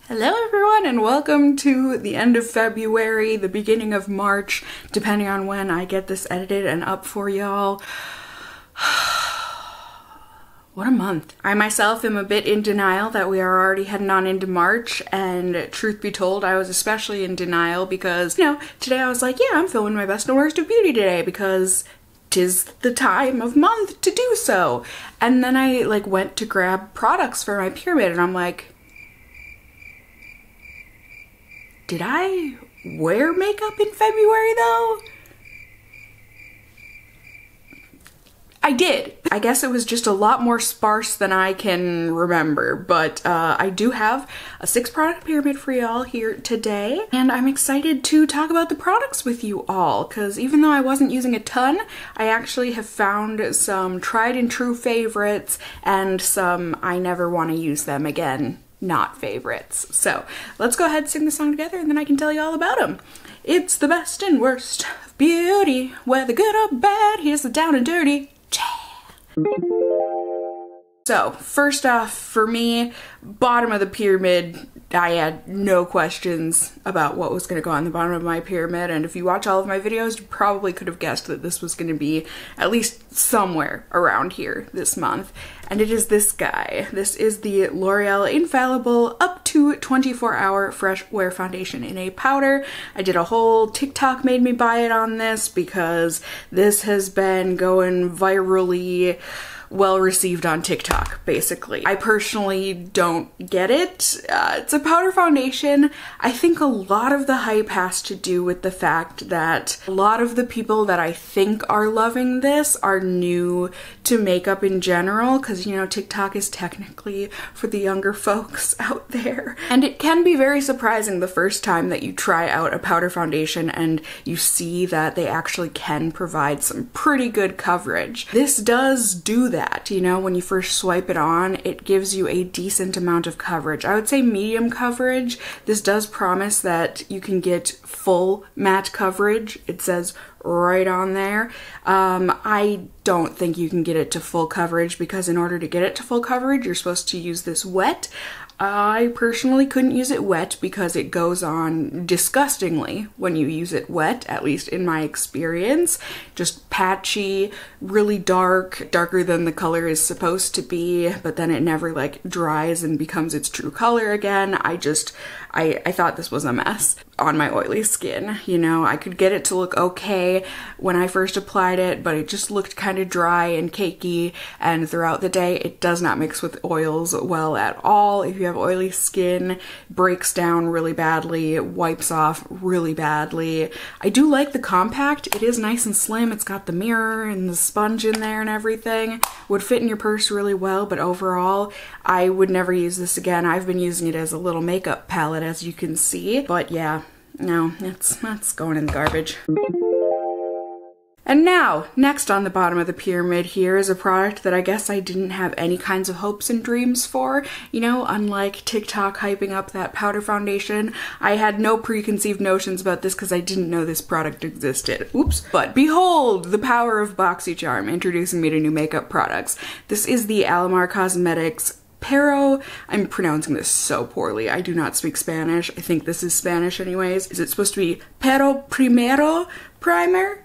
Hello everyone and welcome to the end of February, the beginning of March, depending on when I get this edited and up for y'all. What a month. I myself am a bit in denial that we are already heading on into March, and truth be told, I was especially in denial because, today I was like, yeah, I'm filming my best and worst of beauty today because 'tis the time of month to do so. And then I went to grab products for my pyramid and I'm like, did I wear makeup in February though? I did. I guess it was just a lot more sparse than I can remember, but I do have a 6-product pyramid for y'all here today, and I'm excited to talk about the products with you all, because even though I wasn't using a ton, I actually have found some tried and true favorites and some I never want to use them again not favorites. So let's go ahead and sing the song together and then I can tell you all about them. It's the best and worst of beauty, whether good or bad, here's the down and dirty. So first off, for me, bottom of the pyramid, I had no questions about what was going to go on the bottom of my pyramid, and if you watch all of my videos, you probably could have guessed that this was going to be at least somewhere around here this month, and it is this guy. This is the L'Oreal Infallible Up to 24-Hour Fresh Wear Foundation in a powder. I did a whole TikTok made me buy it on this because this has been going virally well received on TikTok, basically. I personally don't get it. It's a powder foundation. I think a lot of the hype has to do with the fact that a lot of the people that I think are loving this are new to makeup in general, because TikTok is technically for the younger folks out there. And it can be very surprising the first time that you try out a powder foundation and you see that they actually can provide some pretty good coverage. This does do that. When you first swipe it on, it gives you a decent amount of coverage. I would say medium coverage. This does promise that you can get full matte coverage. It says right on there. I don't think you can get it to full coverage because in order to get it to full coverage, you're supposed to use this wet. I personally couldn't use it wet because it goes on disgustingly when you use it wet, at least in my experience. Just patchy, really dark, darker than the color is supposed to be, but then it never dries and becomes its true color again. I thought this was a mess on my oily skin. I could get it to look okay when I first applied it, but it just looked kind of dry and cakey, and throughout the day it does not mix with oils well at all. If you have oily skin, it breaks down really badly, it wipes off really badly. I do like the compact. It is nice and slim. It's got the mirror and the sponge in there and everything. Would fit in your purse really well, but overall I would never use this again. I've been using it as a little makeup palette, as you can see, but yeah, no, that's going in the garbage. And now, next on the bottom of the pyramid here is a product that I guess I didn't have any kinds of hopes and dreams for. Unlike TikTok hyping up that powder foundation, I had no preconceived notions about this because I didn't know this product existed. Oops. But behold, the power of BoxyCharm introducing me to new makeup products. This is the Alamar Cosmetics Pero, I'm pronouncing this so poorly. I do not speak Spanish. I think this is Spanish anyways. Is it supposed to be Pero Primero Primer?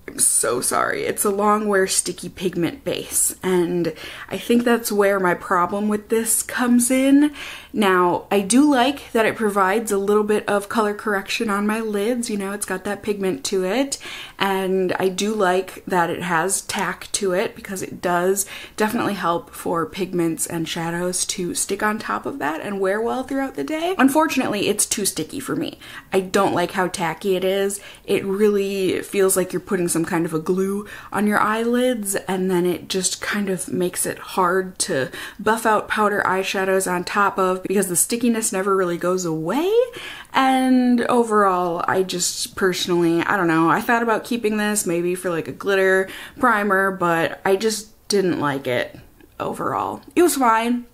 I'm so sorry. It's a long wear sticky pigment base, and I think that's where my problem with this comes in. Now, I do like that it provides a little bit of color correction on my lids. It's got that pigment to it, and I do like that it has tack to it because it does definitely help for pigments and shadows to stick on top of that and wear well throughout the day. Unfortunately, it's too sticky for me. I don't like how tacky it is. It really feels like you're putting some kind of a glue on your eyelids, and then it just kind of makes it hard to buff out powder eyeshadows on top of because the stickiness never really goes away. And overall, I just personally, I don't know, I thought about keeping this maybe for a glitter primer, but I just didn't like it overall. It was fine.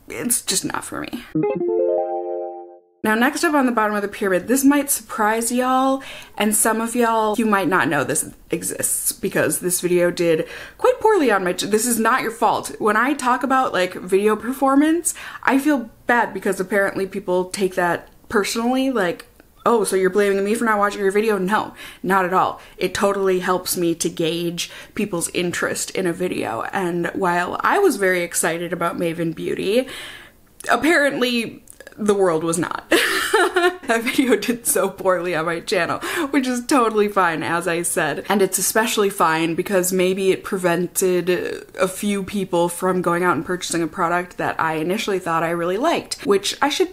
It's just not for me. Now next up on the bottom of the pyramid, this might surprise y'all, and some of y'all, you might not know this exists because this video did quite poorly on my this is not your fault. When I talk about like video performance, I feel bad because apparently people take that personally, like, oh, so you're blaming me for not watching your video? No, not at all. It totally helps me to gauge people's interest in a video. And while I was very excited about Maven Beauty, apparently the world was not. That video did so poorly on my channel, which is totally fine, as I said. And it's especially fine because maybe it prevented a few people from going out and purchasing a product that I initially thought I really liked, which I should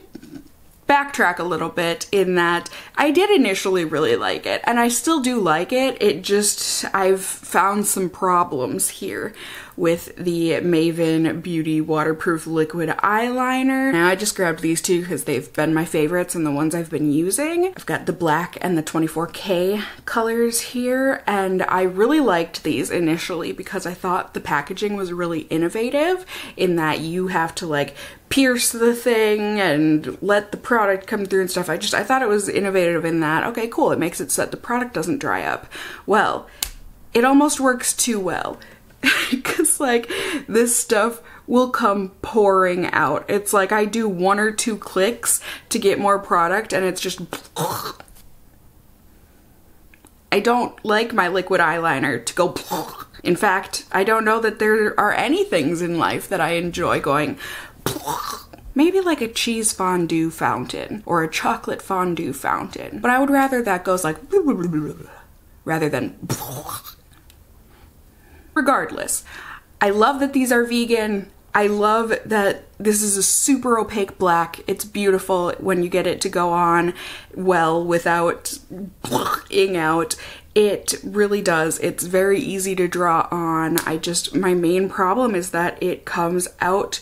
backtrack a little bit in that I did initially really like it, and I still do like it. It just, I've found some problems here with the Maven Beauty waterproof liquid eyeliner. Now I just grabbed these two because they've been my favorites and the ones I've been using. I've got the black and the 24K colors here, and I really liked these initially because I thought the packaging was really innovative in that you have to like pierce the thing and let the product come through and stuff. I thought it was innovative in that, okay, cool, it makes it so that the product doesn't dry up. Well, it almost works too well. Because like this stuff will come pouring out. It's like I do 1 or 2 clicks to get more product and it's just I don't like my liquid eyeliner to go in fact, I don't know that there are any things in life that I enjoy going maybe like a cheese fondue fountain or a chocolate fondue fountain, but I would rather that goes like rather than regardless. I love that these are vegan. I love that this is a super opaque black. It's beautiful when you get it to go on well without ing out. It really does. It's very easy to draw on. My main problem is that it comes out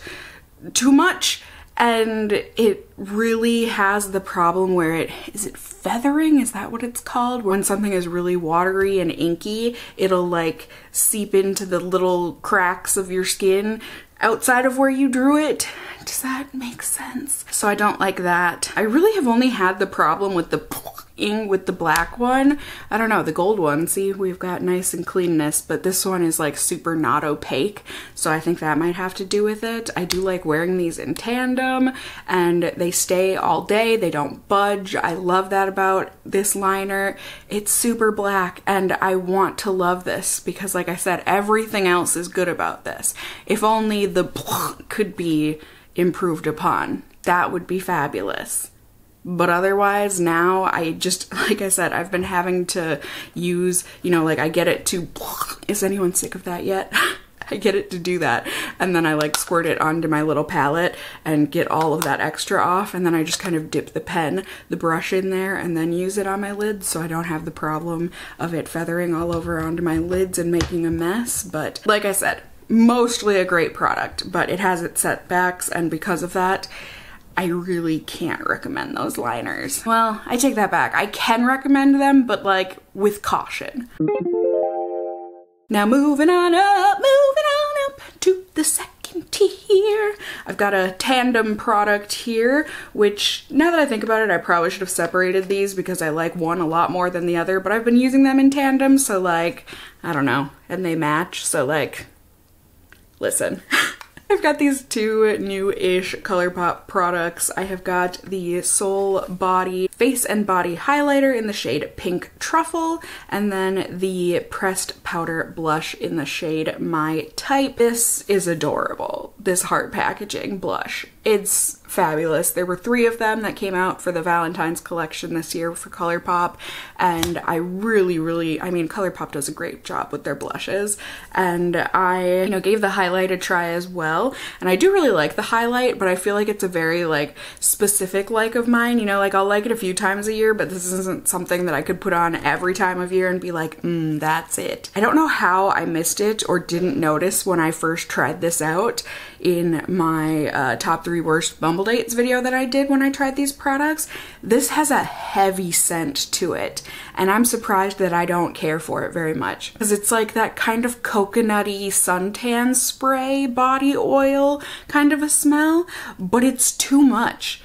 too much. And it really has the problem where is it feathering? Is that what it's called? When something is really watery and inky, it'll like seep into the little cracks of your skin outside of where you drew it. Does that make sense? So I don't like that. I really have only had the problem with the with the black one. I don't know, the gold one, see, we've got nice and cleanness, but this one is like super not opaque, so I think that might have to do with it. I do like wearing these in tandem and they stay all day, they don't budge. I love that about this liner. It's super black and I want to love this because like I said, everything else is good about this. If only the could be improved upon, that would be fabulous. But otherwise now I just, like I said, I've been having to use, you know, like I get it to, is anyone sick of that yet? I get it to do that and then I like squirt it onto my little palette and get all of that extra off, and then I just kind of dip the brush in there and then use it on my lids so I don't have the problem of it feathering all over onto my lids and making a mess. But like I said, mostly a great product, but it has its setbacks, and because of that, I really can't recommend those liners. Well, I take that back. I can recommend them, but like with caution. Now moving on up to the second tier. I've got a tandem product here, which now that I think about it, I probably should have separated these because I like one a lot more than the other, but I've been using them in tandem, so like, I don't know, and they match, so like, listen. I've got these two new-ish ColourPop products. I have got the Soul Body Face and Body Highlighter in the shade Pink Truffle, and then the Pressed Powder Blush in the shade My Type. This is adorable, this heart packaging blush. It's fabulous. There were 3 of them that came out for the Valentine's collection this year for ColourPop, and I really, I mean, ColourPop does a great job with their blushes, and I, you know, gave the highlight a try as well, and I do really like the highlight, but I feel like it's a very, like, specific like of mine, you know, like, I'll like it a few times a year, but this isn't something that I could put on every time of year and be like, that's it. I don't know how I missed it or didn't notice when I first tried this out in my top 3 worst Bumble Dates video that I did when I tried these products. This has a heavy scent to it, and I'm surprised that I don't care for it very much, because it's like that kind of coconutty suntan spray body oil kind of a smell, but it's too much.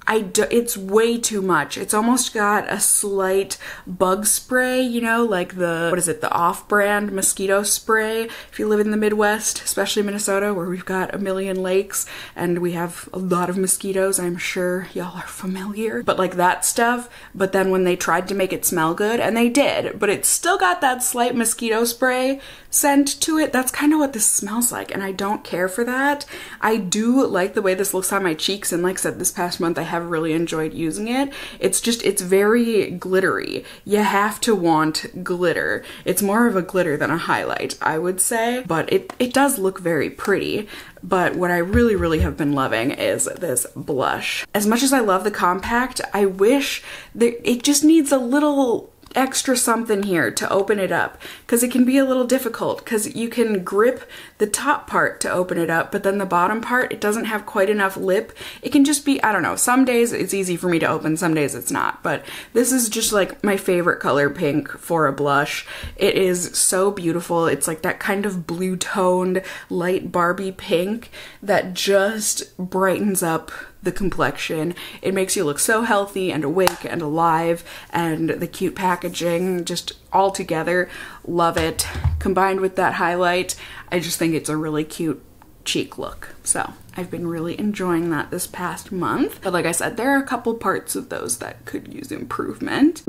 it's way too much. It's almost got a slight bug spray, you know, like the, what is it, the off-brand mosquito spray if you live in the Midwest, especially Minnesota, where we've got a million lakes and we have a lot of mosquitoes. I'm sure y'all are familiar, but like that stuff. But then when they tried to make it smell good, and they did, but it's still got that slight mosquito spray scent to it. That's kind of what this smells like, and I don't care for that. I do like the way this looks on my cheeks, and like I said, this past month I have really enjoyed using it. It's just, it's very glittery. You have to want glitter. It's more of a glitter than a highlight, I would say, but it does look very pretty. But what I really have been loving is this blush. As much as I love the compact, I wish that it just needs a little extra something here to open it up, because it can be a little difficult, because you can grip the top part to open it up, but then the bottom part, it doesn't have quite enough lip. It can just be, I don't know, some days it's easy for me to open, some days it's not, but this is just like my favorite color pink for a blush. It is so beautiful. It's like that kind of blue toned light Barbie pink that just brightens up the complexion. It makes you look so healthy and awake and alive, and the cute packaging, just all together, love it. Combined with that highlight, I just think it's a really cute cheek look. So I've been really enjoying that this past month. But like I said, there are a couple parts of those that could use improvement.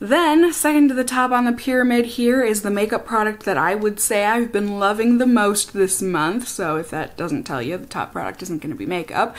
Then, second to the top on the pyramid here is the makeup product that I would say I've been loving the most this month. So if that doesn't tell you, the top product isn't going to be makeup.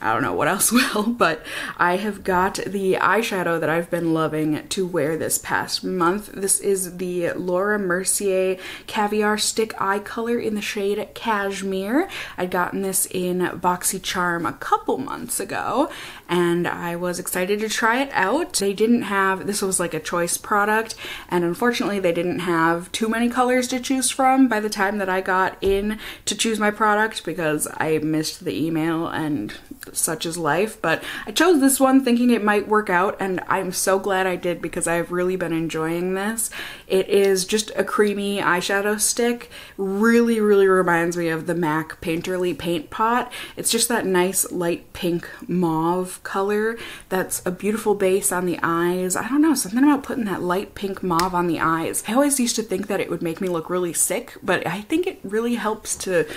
I don't know what else will, but I have got the eyeshadow that I've been loving to wear this past month. This is the Laura Mercier Caviar Stick Eye Color in the shade Cashmere. I'd gotten this in BoxyCharm a couple months ago, and I was excited to try it out. They didn't have, this was like a choice product, and unfortunately they didn't have too many colors to choose from by the time that I got in to choose my product, because I missed the email and such is life. But I chose this one thinking it might work out, and I'm so glad I did, because I've really been enjoying this. It is just a creamy eyeshadow stick. Really reminds me of the MAC Painterly Paint Pot. It's just that nice light pink mauve color that's a beautiful base on the eyes. I don't know, something about putting that light pink mauve on the eyes. I always used to think that it would make me look really sick, but I think it really helps to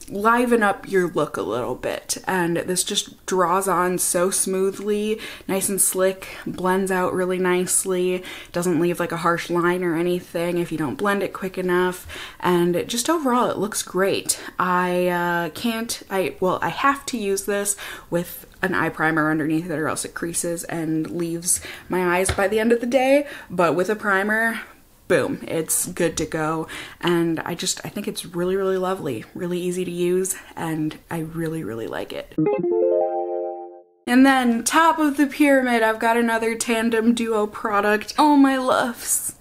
liven up your look a little bit, and this just draws on so smoothly, nice and slick, blends out really nicely, doesn't leave like a harsh line or anything if you don't blend it quick enough, and just overall it looks great. I have to use this with an eye primer underneath it, or else it creases and leaves my eyes by the end of the day, but with a primer, boom, it's good to go. And I think it's really lovely, really easy to use, and I really like it. And then top of the pyramid, I've got another tandem duo product. Oh my loves.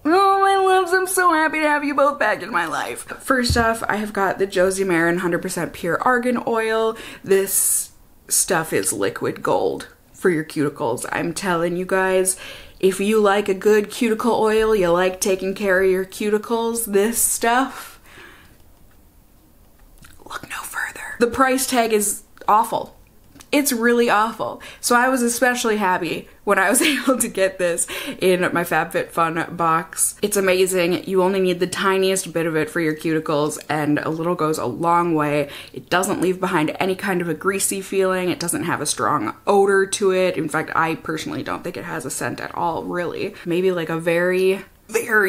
Oh my loves, I'm so happy to have you both back in my life. First off, I have got the Josie Maran 100% pure argan oil. This stuff is liquid gold for your cuticles. I'm telling you guys, if you like a good cuticle oil, you like taking care of your cuticles, this stuff, look no further. The price tag is awful. It's really awful. So I was especially happy when I was able to get this in my FabFitFun box. It's amazing. You only need the tiniest bit of it for your cuticles, and a little goes a long way. It doesn't leave behind any kind of a greasy feeling. It doesn't have a strong odor to it. In fact, I personally don't think it has a scent at all, really. Maybe like a very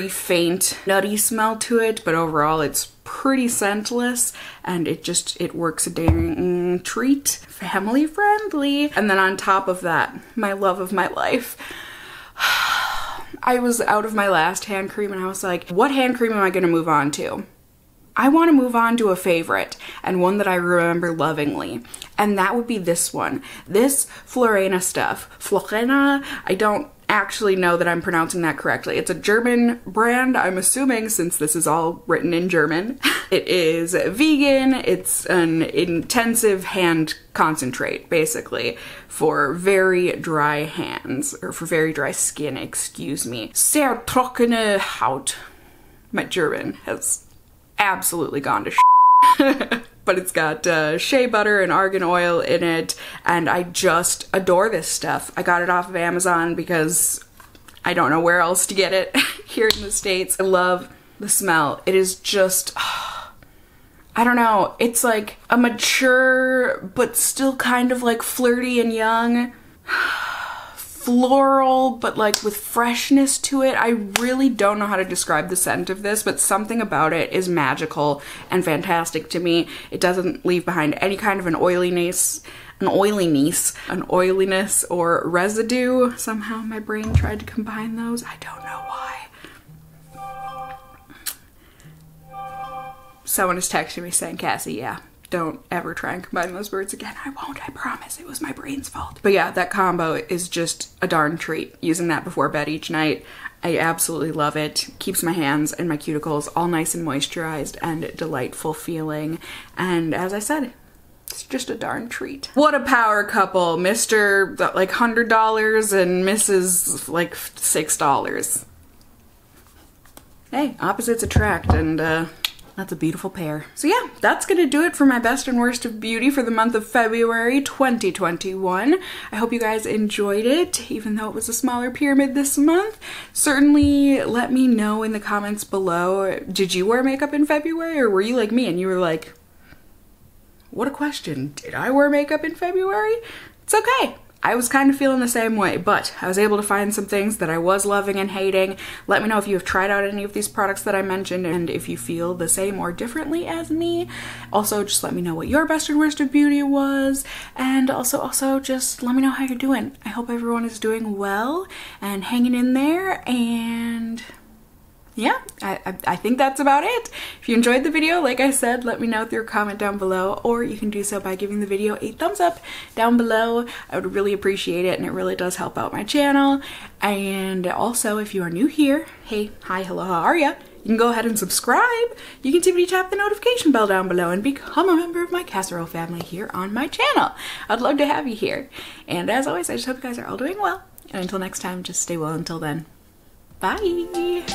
faint nutty smell to it, but overall it's pretty scentless, and it works a dang treat. Family friendly. And then on top of that, my love of my life, I was out of my last hand cream, and I was like, what hand cream am I gonna move on to? I want to move on to a favorite, and one that I remember lovingly, and that would be this one. This Florena stuff. Florena, I don't actually know that I'm pronouncing that correctly. It's a German brand, I'm assuming, since this is all written in German. It is vegan. It's an intensive hand concentrate, basically, for very dry hands, or for very dry skin, excuse me. Sehr trockene Haut. My German has absolutely gone to shit. But it's got shea butter and argan oil in it, and I just adore this stuff. I got it off of Amazon because I don't know where else to get it here in the States. I love the smell. It is just, I don't know, it's like a mature but still kind of like flirty and young, floral but like with freshness to it. I really don't know how to describe the scent of this, but something about it is magical and fantastic to me. It doesn't leave behind any kind of an oiliness or residue. Somehow my brain tried to combine those. I don't know why. Someone is texting me saying, Cassie, yeah, don't ever try and combine those words again. I won't, I promise. It was my brain's fault. But yeah, that combo is just a darn treat. Using that before bed each night, I absolutely love it. Keeps my hands and my cuticles all nice and moisturized and delightful feeling. And as I said, it's just a darn treat. What a power couple. Mr. like $100 and Mrs. like $6. Hey, opposites attract, and that's a beautiful pair. So yeah, that's gonna do it for my best and worst of beauty for the month of February 2021. I hope you guys enjoyed it, even though it was a smaller pyramid this month. Certainly let me know in the comments below. Did you wear makeup in February, or were you like me and you were like, what a question, did I wear makeup in February? It's okay. I was kind of feeling the same way, but I was able to find some things that I was loving and hating. Let me know if you have tried out any of these products that I mentioned and if you feel the same or differently as me. Also, just let me know what your best and worst of beauty was, and also just let me know how you're doing. I hope everyone is doing well and hanging in there, and yeah, I think that's about it. If you enjoyed the video, like I said, let me know through a comment down below, or you can do so by giving the video a thumbs up down below. I would really appreciate it, and it really does help out my channel. And also, if you are new here, hey, hi, hello, how are ya? You can go ahead and subscribe. You can tippity tap the notification bell down below and become a member of my casserole family here on my channel. I'd love to have you here. And as always, I just hope you guys are all doing well. And until next time, just stay well until then. Bye!